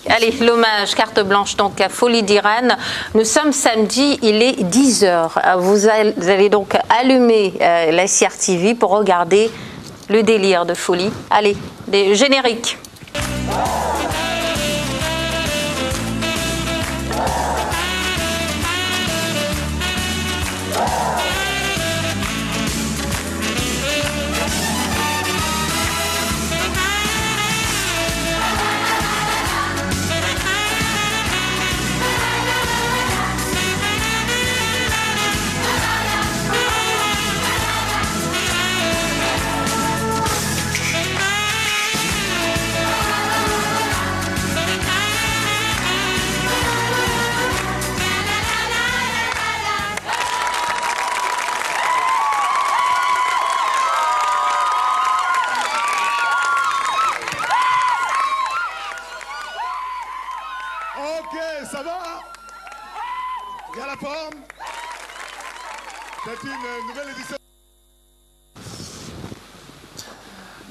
Allez, l'hommage carte blanche donc à Folie d'Iran. Nous sommes samedi, il est 10h. Vous allez donc allumer la CRTV pour regarder le délire de Folie. Allez, des génériques. Ok, ça va? Il y a la forme? C'est une nouvelle édition.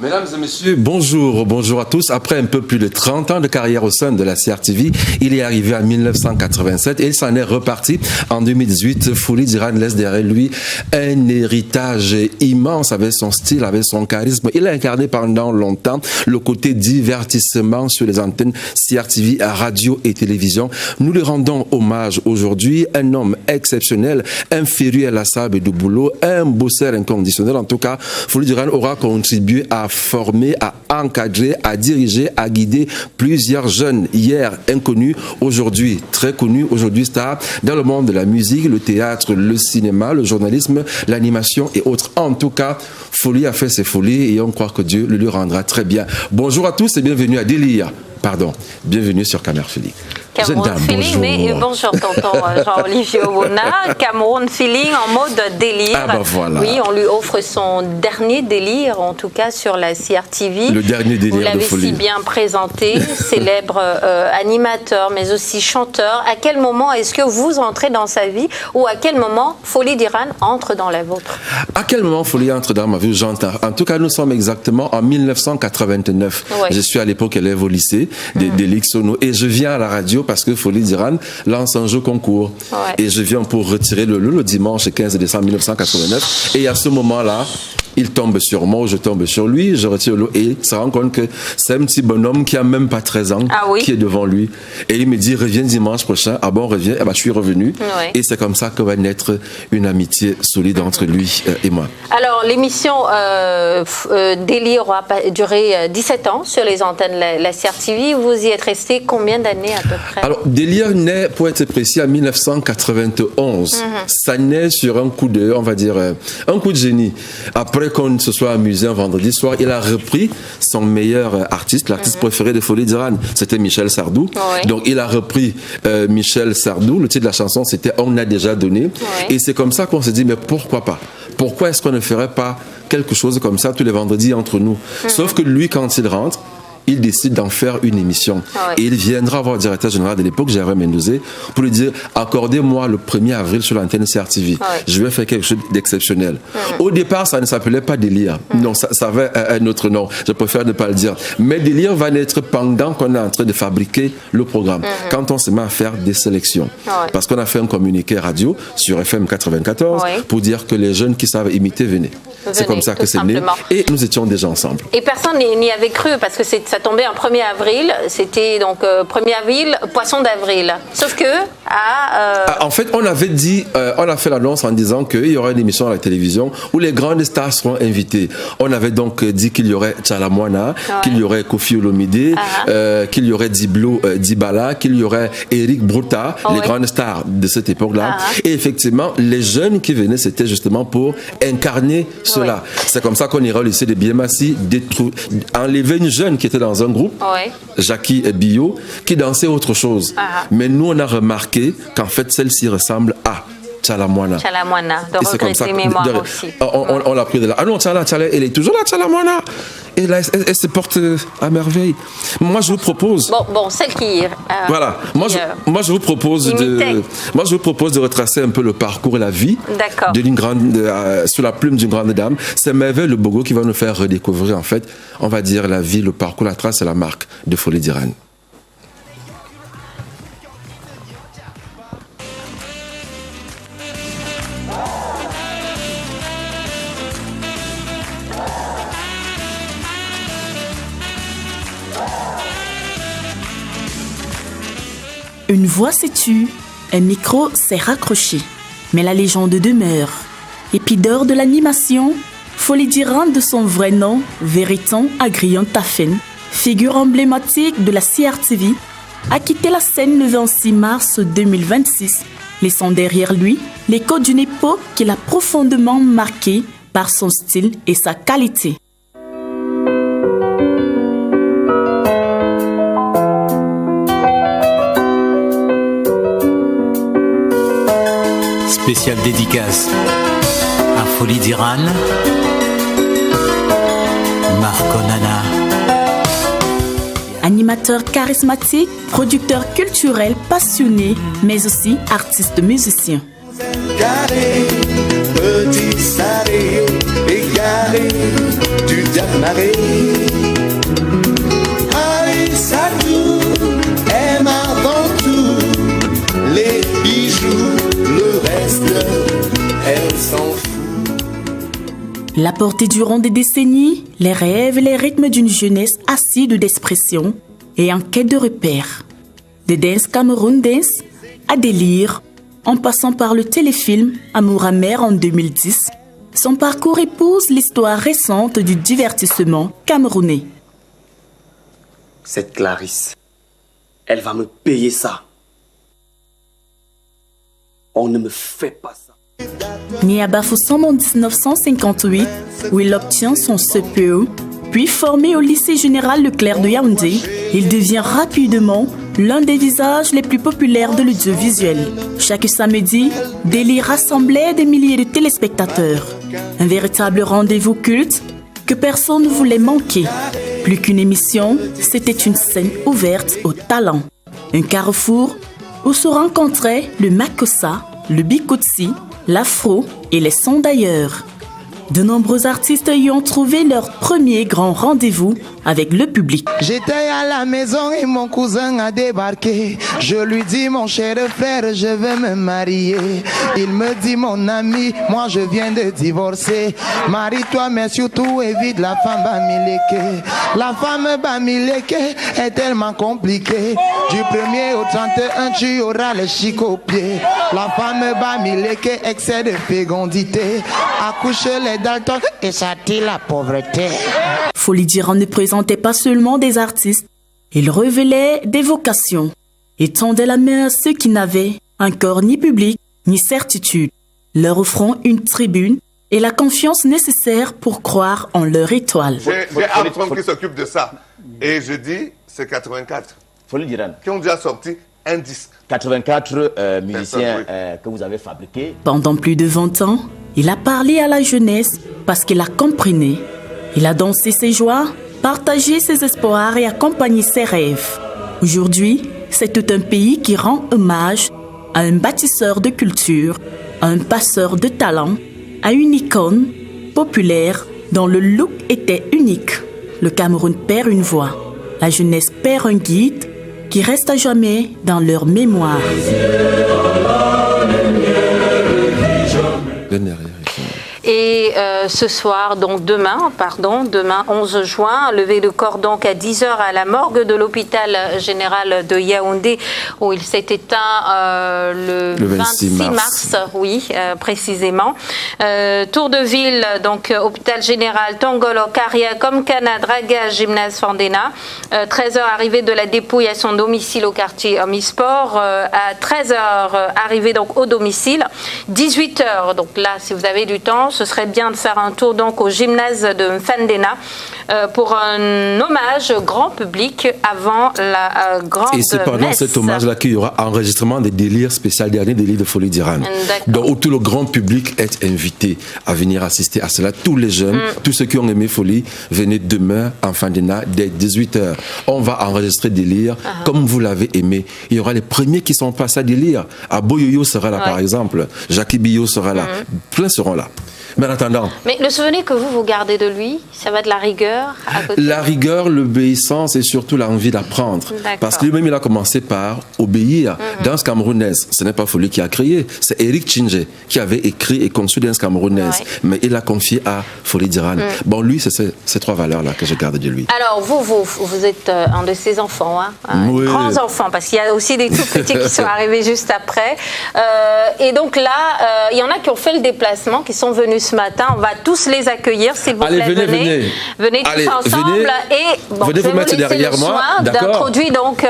Mesdames et messieurs, bonjour à tous. Après un peu plus de 30 ans de carrière au sein de la CRTV, il est arrivé en 1987 et il s'en est reparti en 2018. Folie d'Iran laisse derrière lui un héritage immense avec son style, avec son charisme. Il a incarné pendant longtemps le côté divertissement sur les antennes CRTV, radio et télévision. Nous lui rendons hommage aujourd'hui. Un homme exceptionnel, un féru à la sable de boulot, un bosseur inconditionnel. En tout cas, Folie d'Iran aura contribué à former, à encadrer, à diriger, à guider plusieurs jeunes hier inconnus, aujourd'hui très connus, aujourd'hui stars dans le monde de la musique, le théâtre, le cinéma, le journalisme, l'animation et autres. En tout cas, Folie a fait ses folies et on croit que Dieu le lui rendra très bien. Bonjour à tous et bienvenue à Délire. Pardon, bienvenue sur Cameroun Feeling. Cameroun Feeling, mais bonjour tonton Jean-Olivier Owona. Cameroun Feeling en mode délire. Ah ben voilà. Oui, on lui offre son dernier délire, en tout cas sur la CRTV. Le dernier délire de Folie. Vous l'avez si bien présenté, célèbre animateur, mais aussi chanteur. À quel moment est-ce que vous entrez dans sa vie ou à quel moment Folie d'Iran entre dans la vôtre? À quel moment Folie entre dans ma vie? J'entends. En tout cas, nous sommes exactement en 1989. Ouais. Je suis à l'époque élève au lycée de l'Ixono et je viens à la radio parce que Folie d'Iran lance un jeu concours. Ouais. Et je viens pour retirer le dimanche 15 décembre 1989. Et à ce moment-là, il tombe sur moi, je tombe sur lui, je retire l'eau et il se rend compte que c'est un petit bonhomme qui a même pas 13 ans qui est devant lui. Et il me dit, reviens dimanche prochain. Ah bon, reviens. Eh ben, je suis revenu. Ouais. Et c'est comme ça que va naître une amitié solide entre lui et moi. Alors, l'émission Délire aura duré 17 ans sur les antennes de la CRTV. Vous y êtes resté combien d'années à peu près? Alors, Délire naît, pour être précis, en 1991. Ça naît sur un coup de, on va dire, un coup de génie. Après qu'on se soit amusé un vendredi soir, il a repris son meilleur artiste, l'artiste préféré de Folie d'Iran, c'était Michel Sardou. Ouais. Donc il a repris Michel Sardou, le titre de la chanson c'était On a déjà donné. Ouais. Et c'est comme ça qu'on s'est dit, mais pourquoi pas? Pourquoi est-ce qu'on ne ferait pas quelque chose comme ça tous les vendredis entre nous? Sauf que lui, quand il rentre, il décide d'en faire une émission. Ouais. Et il viendra voir le directeur général de l'époque, Gérard Mendouzé, pour lui dire, accordez-moi le 1er avril sur l'antenne CRTV. Ouais. Je vais faire quelque chose d'exceptionnel. Au départ, ça ne s'appelait pas Délire. Non, ça avait un autre nom. Je préfère ne pas le dire. Mais Délire va naître pendant qu'on est en train de fabriquer le programme. Quand on se met à faire des sélections. Ouais. Parce qu'on a fait un communiqué radio sur FM 94 pour dire que les jeunes qui savent imiter, venaient. C'est comme ça que c'est né. Et nous étions déjà ensemble. Et personne n'y avait cru parce que ça tombait en 1er avril. C'était donc 1er avril, poisson d'avril. Sauf que... En fait, on avait dit, on a fait l'annonce en disant qu'il y aurait une émission à la télévision où les grandes stars seront invitées. On avait donc dit qu'il y aurait Tchala Moana, qu'il y aurait Kofi Olomide, qu'il y aurait Diblo Dibala, qu'il y aurait Eric Bruta, les grandes stars de cette époque-là. Et effectivement, les jeunes qui venaient, c'était justement pour incarner cela. C'est comme ça qu'on ira au lycée de Biémassi, enlever une jeune qui était dans un groupe, Jackie Bio, qui dansait autre chose. Mais nous, on a remarqué qu'en fait, celle-ci ressemble à Tchala Moana. Tchala Moana, de regretter mémoire aussi. On l'a pris de là. Ah non, Tchala, elle est toujours là, Tchala Moana. Et là, elle se porte à merveille. Moi, je vous propose... Bon, celle qui... voilà. Moi, je vous propose de retracer un peu le parcours et la vie d'une grande, sous la plume d'une grande dame. C'est Merveille Le Bogo qui va nous faire redécouvrir, en fait, on va dire, la vie, le parcours, la trace et la marque de Folie d'Iran. Une voix s'est tue, un micro s'est raccroché. Mais la légende demeure. Épidore de l'animation, Folie d'Iran de son vrai nom, Veritan Agrion Tafen, figure emblématique de la CRTV, a quitté la scène le 26 mars 2026, laissant derrière lui l'écho d'une époque qu'il a profondément marquée par son style et sa qualité. Spéciale dédicace à Folie d'Iran, Marco Nana. Animateur charismatique, producteur culturel passionné, mais aussi artiste musicien. Carré, petit saré, égaré, du diamant. Aïssatou aime avant tout les bijoux, le reste, elle s'en fout. Il a porté durant des décennies les rêves et les rythmes d'une jeunesse acide d'expression et en quête de repères. De Dance Cameroun Dance à Délire, en passant par le téléfilm Amour amer en 2010, son parcours épouse l'histoire récente du divertissement camerounais. Cette Clarisse, elle va me payer ça. On ne me fait pas ça. Né à Bafoussam en 1958, où il obtient son CPE, puis formé au lycée général Leclerc de Yaoundé, il devient rapidement l'un des visages les plus populaires de l'audiovisuel. Chaque samedi, Délire rassemblait des milliers de téléspectateurs. Un véritable rendez-vous culte que personne ne voulait manquer. Plus qu'une émission, c'était une scène ouverte au talent. Un carrefour où se rencontraient le makossa, le bikotsi, l'afro et les sons d'ailleurs. De nombreux artistes y ont trouvé leur premier grand rendez-vous avec le public. J'étais à la maison et mon cousin a débarqué. Je lui dis mon cher frère, je vais me marier. Il me dit mon ami, moi je viens de divorcer. Marie-toi mais surtout évite la femme bamileke. La femme bamileke est tellement compliquée. Du 1er au 31 tu auras le chic au pied. La femme bamileke excès de fécondité. Accouche les daltons et ça tire la pauvreté. Folie d'Iran ne présentait pas seulement des artistes, il révélait des vocations et tendait la main à ceux qui n'avaient encore ni public ni certitude, leur offrant une tribune et la confiance nécessaire pour croire en leur étoile. J'ai Armstrong qui s'occupe de ça. Et je dis, c'est 84. Folie d'Iran. Qui ont déjà sorti un disque. 84 musiciens que vous avez fabriqués. Pendant plus de 20 ans, il a parlé à la jeunesse parce qu'il la comprenait. Il a dansé ses joies, partagé ses espoirs et accompagné ses rêves. Aujourd'hui, c'est tout un pays qui rend hommage à un bâtisseur de culture, à un passeur de talent, à une icône populaire dont le look était unique. Le Cameroun perd une voix. La jeunesse perd un guide qui reste à jamais dans leur mémoire. Et ce soir, donc demain 11 juin, levé de corps donc à 10h à la morgue de l'hôpital général de Yaoundé, où il s'est éteint le 26 mars, oui, précisément. Tour de ville, donc hôpital général Tongolo, Karia, Komkana, Draga, gymnase Fandena. 13h, arrivée de la dépouille à son domicile au quartier Omnisport. À 13h, arrivée donc au domicile. 18h, donc là, si vous avez du temps, ce serait bien de faire un tour donc au gymnase de Fandena pour un hommage grand public avant la grande messe. Et c'est pendant cet hommage-là qu'il y aura enregistrement des délires spéciaux, dernier délire de Folie d'Iran. Donc où tout le grand public est invité à venir assister à cela. Tous les jeunes, tous ceux qui ont aimé Folie, venez demain en Fandena dès 18h. On va enregistrer délire comme vous l'avez aimé. Il y aura les premiers qui sont passés à délire. Aboyoyo sera là par exemple. Jackie Bio sera là. Plein seront là. Mais en attendant... Mais le souvenir que vous gardez de lui, ça va de la rigueur à côté? La rigueur, l'obéissance et surtout l'envie d'apprendre. Parce que lui-même, il a commencé par obéir. Danse camerounaise, ce n'est pas Folie qui a créé, c'est Eric Tchingé qui avait écrit et conçu Danse camerounaise. Mais il l'a confié à Folie d'Iran. Bon, lui, c'est ces trois valeurs-là que je garde de lui. Alors, vous êtes un de ses enfants, oui. Grands enfants, parce qu'il y a aussi des tout petits qui sont arrivés juste après. Et donc là, il y en a qui ont fait le déplacement, qui sont venus ce matin. On va tous les accueillir, s'il vous plaît. Venez tous ensemble. Et bon, venez vous mettre derrière moi. D'introduire donc.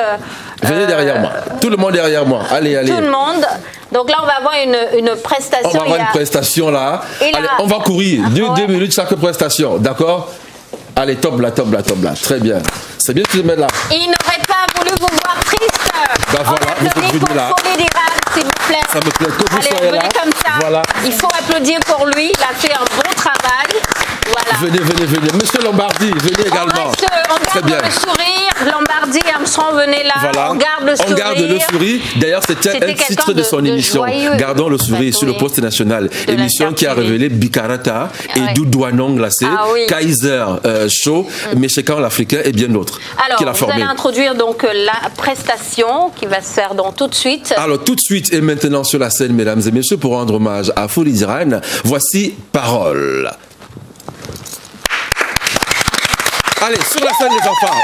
Venez derrière moi. Tout le monde derrière moi. Allez. Tout le monde. Donc là, on va avoir une prestation. On va avoir une prestation là. Allez, on va courir. 2 minutes chaque prestation. D'accord? Allez, top là. Très bien. C'est bien que tu le mettes là. Il n'aurait pas voulu vous voir triste. Bah voilà, vous êtes venu là. S'il vous plaît. Ça me plaît que vous soyez venez là. Comme ça. Voilà. Il faut applaudir pour lui. Il a fait un bon travail. Voilà. Venez. Monsieur Lombardi, venez également. On garde le sourire. Lombardi, Armstrong, venez là. Voilà. On garde le sourire. On garde le sourire. D'ailleurs, c'était un titre de son émission. Gardons le sourire sur le poste national. Émission qui a révélé Bikarata et Doudouanon glacé, Kaiser Show, Méchécan l'Africain et bien d'autres. Alors, vous allez introduire donc la prestation qui va se faire donc tout de suite. Alors, tout de suite et maintenant sur la scène, mesdames et messieurs, pour rendre hommage à Folie d'Iran, voici Parole. Allez, sur la scène, les enfants.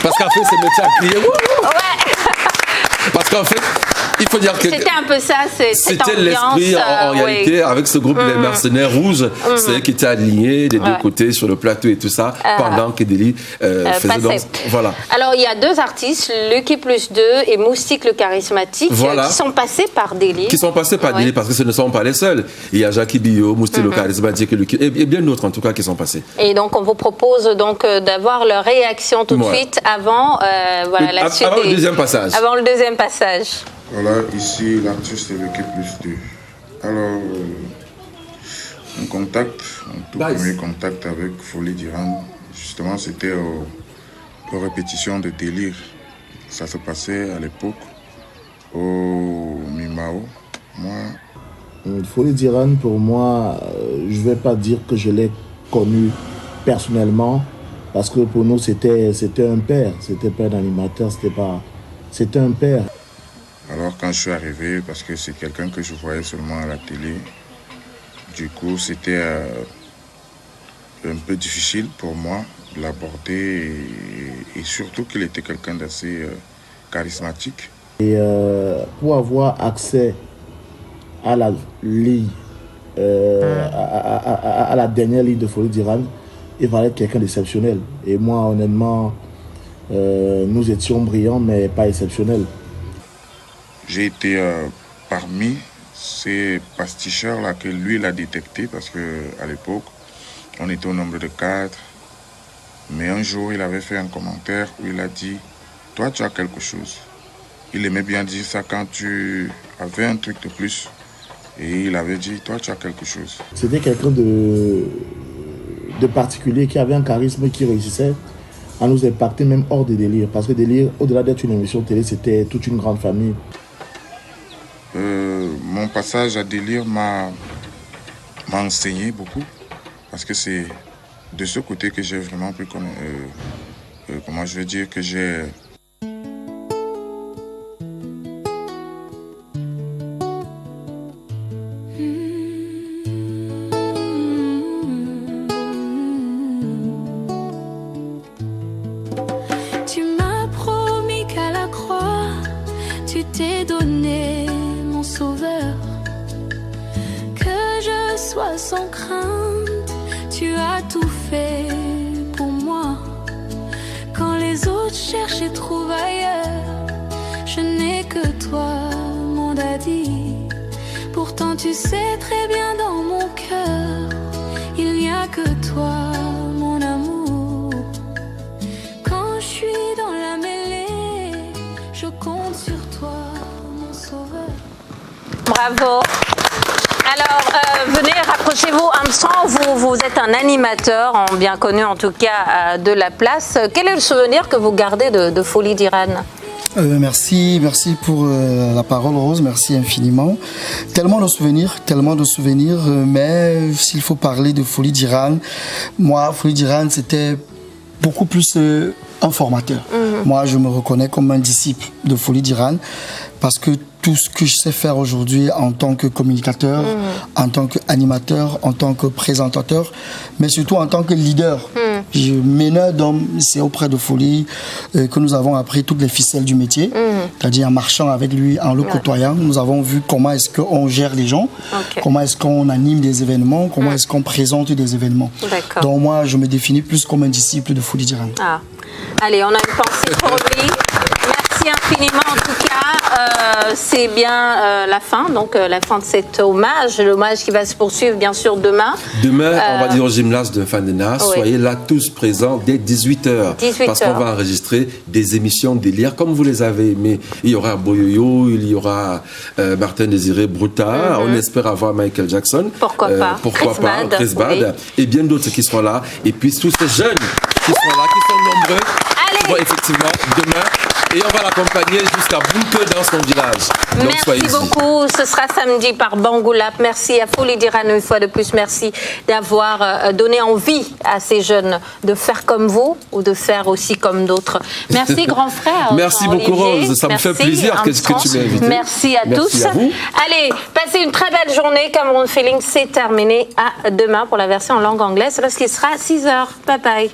Parce qu'en fait, c'est le métier à crier. Parce qu'en fait, il faut dire que c'était un peu ça, c'était l'esprit en réalité avec ce groupe les mercenaires rouges, c'est qui étaient alignés des deux côtés sur le plateau et tout ça pendant que Deli faisait donc voilà. Alors il y a deux artistes, Lucky Plus 2 et Moustique le charismatique, qui sont passés par Deli. Qui sont passés par Deli parce que ce ne sont pas les seuls. Il y a Jackie Bio, Moustique le charismatique et bien d'autres en tout cas qui sont passés. Et donc on vous propose donc d'avoir leur réaction tout de suite avant la suite avant le deuxième passage. Avant le deuxième passage. Voilà, ici l'artiste de Lucky Plus 2. Alors, mon tout premier contact avec Folie d'Iran, justement, c'était aux répétitions de Délire. Ça se passait à l'époque au Mimao. Folie d'Iran, pour moi, je ne vais pas dire que je l'ai connu personnellement, parce que pour nous, c'était un père. C'était pas un animateur, c'était un père. Alors quand je suis arrivé, parce que c'est quelqu'un que je voyais seulement à la télé, du coup c'était un peu difficile pour moi de l'aborder et surtout qu'il était quelqu'un d'assez charismatique. Et pour avoir accès à la ligne, à la dernière ligne de Folie d'Iran, il fallait être quelqu'un d'exceptionnel. Et moi honnêtement, nous étions brillants mais pas exceptionnels. J'ai été parmi ces pasticheurs-là que lui l'a détecté parce qu'à l'époque, on était au nombre de 4. Mais un jour, il avait fait un commentaire où il a dit « Toi, tu as quelque chose ». Il aimait bien dire ça quand tu avais un truc de plus. Et il avait dit « Toi, tu as quelque chose ». C'était quelqu'un de particulier qui avait un charisme qui réussissait à nous impacter même hors de Délire. Parce que Délire, au-delà d'être une émission télé, c'était toute une grande famille. mon passage à Délire m'a enseigné beaucoup, parce que c'est de ce côté que j'ai vraiment pu connaître, comment je veux dire, que j'ai... Tu m'as promis qu'à la croix, tu t'es donné mon sauveur. Que je sois sans crainte, tu as tout fait pour moi. Quand les autres cherchent et trouvent ailleurs, je n'ai que toi, mon daddy. Pourtant tu sais très bien dans mon cœur, il n'y a que toi, mon amour. Quand je suis dans la mêlée, je compte sur toi, mon sauveur. Bravo. Alors, venez, rapprochez-vous. Armstrong, vous êtes un animateur, bien connu en tout cas de la place. Quel est le souvenir que vous gardez de Folie d'Irane? Merci pour la parole, Rose, merci infiniment. Tellement de souvenirs, mais s'il faut parler de Folie d'Irane, moi, Folie d'Irane, c'était beaucoup plus un formateur. Moi, je me reconnais comme un disciple de Folie d'Irane, parce que tout ce que je sais faire aujourd'hui en tant que communicateur, en tant qu'animateur, en tant que présentateur, mais surtout en tant que leader. Meneur d'hommes, c'est auprès de Folie que nous avons appris toutes les ficelles du métier, c'est-à-dire en marchant avec lui, en le côtoyant, nous avons vu comment est-ce qu'on gère les gens, comment est-ce qu'on anime des événements, comment est-ce qu'on présente des événements. Donc moi, je me définis plus comme un disciple de Folie d'Irane. Ah. Allez, on a une pensée pour lui. Merci infiniment en tout cas. C'est bien la fin, donc la fin de cet hommage, l'hommage qui va se poursuivre bien sûr demain. Demain, on va dire au gymnase de Fandena, soyez là tous présents dès 18h. Parce qu'on va enregistrer des émissions délire comme vous les avez aimées. Il y aura Boyoyo, il y aura Martin Désiré Bruta, on espère avoir Michael Jackson. Pourquoi pas Chris Bad, et bien d'autres qui seront là. Et puis tous ces jeunes qui sont là, qui sont nombreux, qui vont effectivement demain. Et on va l'accompagner jusqu'à Bouke dans son village. Donc, merci beaucoup. Ce sera samedi par Bangoulap. Merci à Folie d'Irane une fois de plus. Merci d'avoir donné envie à ces jeunes de faire comme vous ou de faire aussi comme d'autres. Merci grand frère. Merci beaucoup Rose. Ça me fait plaisir que tu m'aies invité. Merci à tous. Allez, passez une très belle journée. Cameroun Feeling, c'est terminé. À demain pour la version en langue anglaise lorsqu'il sera 6h. Bye bye.